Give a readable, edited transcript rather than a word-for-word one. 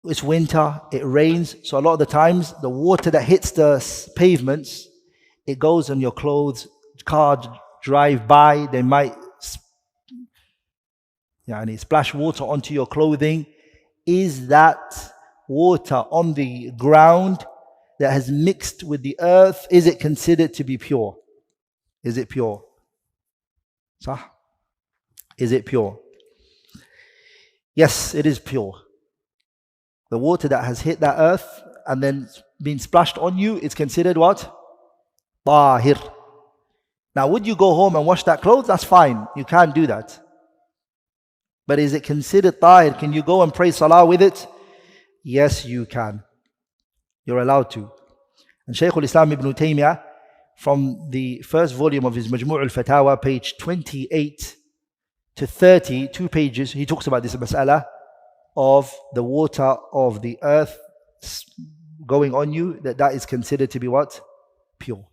it's winter, it rains, so a lot of the times the water that hits the pavements, it goes on your clothes. Cars drive by, they might splash water onto your clothing. Is that water on the ground that has mixed with the earth, is it considered to be pure? Is it pure? Sah? Is it pure? Yes, it is pure. The water that has hit that earth and then been splashed on you is considered what? Tahir. Now, would you go home and wash that clothes? That's fine. You can't do that. But is it considered tahir? Can you go and pray salah with it? Yes, you can. You're allowed to. And Shaykh al-Islam ibn Taymiyyah, from the first volume of his 𝗪𝗲𝗄 الفتاوى, page 28 to 30, 2 pages, he talks about this mas'ala of the water of the earth going on you, that is considered to be what? Pure.